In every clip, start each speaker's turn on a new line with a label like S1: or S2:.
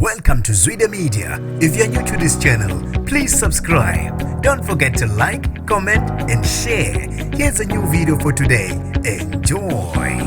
S1: Welcome to Zwida Media. If you're new to this channel, please subscribe. Don't forget to like, comment and share. Here's a new video for today. Enjoy.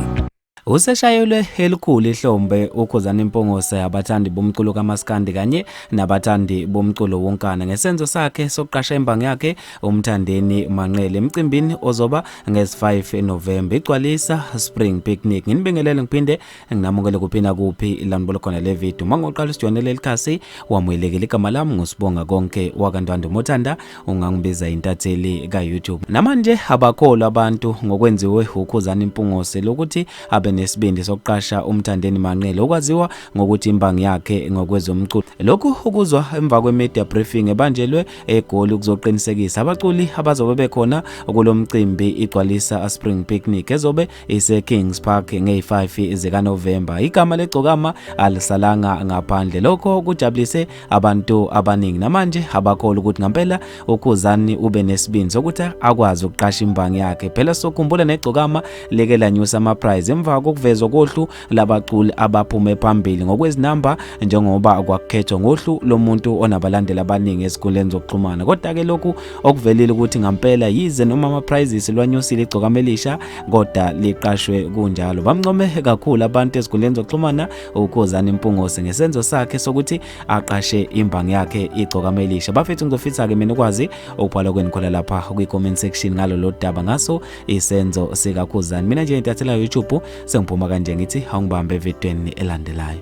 S2: Useshayelwe elikhulu ihlombe ukhuzani impongose abathandi bomculo kaMaskandi kanye nabathandi bomculo wonkana ngesenzo sakhe sokuqasha imbangi yakhe umthandeni Manqele emcimbini ozoba ngesi-5 November igcwalisa Spring Picnic. Nginibingelele ngiphinde nginamukele kuphina kuphi ilanibolo khona le video. Mangoqala sijonele likhasi wamuyelekile igama lami ngusibonga konke wakantwanda Mothanda ungangibiza intatheli ka YouTube. Namanje abakholwa abantu ngokwenziwe ukhuzani impongose lokuthi abe nesibindi sokuqasha umthandeni Manqele okwaziwa ngokuthi imbangi yakhe ngokwezomculo. Lokhu ukuzwa emva kwe-media briefing ebanjelwe eGoli ukuzoqinisekisa abaculi abazobe bekhona kulomcimbi igcwalisa Spring Picnic ezobe ise Kings Park nge-5 zika November. Igama leGcokama alisalanga ngaphandle. Lokho kujabulise abantu abaningi. Namanje abakholwa ukuthi ngempela ukhuzani ube nesibindi sokuthi akwazi ukuqasha imbangi yakhe. Phela sokhumbula neGcokama leke lanyusa ama prize emva kokuvezwa kohlu labaculi abaphume phambili ngokwezinamba njengoba kwakukhethwa ngohlu lomuntu onabalandeli abaningi esikhundleni zokuxhumana. Kodwa ke lokhu okuvelile ukuthi ngempela yize noma ama prizes lwanyusile iGcokama Elisha kodwa liqashwe kunjalo. Bamncome kakhulu abantu esikhundleni zokuxhumana ukhuzani impongose ngesenzo sakhe sokuthi aqashe imbangi yakhe iGcokama Elisha. Bafethu ngizofisa ke mina ukwazi ukubhala kwenikhola lapha kwi-comment section ngalo lo daba ngaso isenzo sika Khuzani. Mina nje intathela YouTube sengiphuma kanje ngithi awungibambe evidweni elandelayo.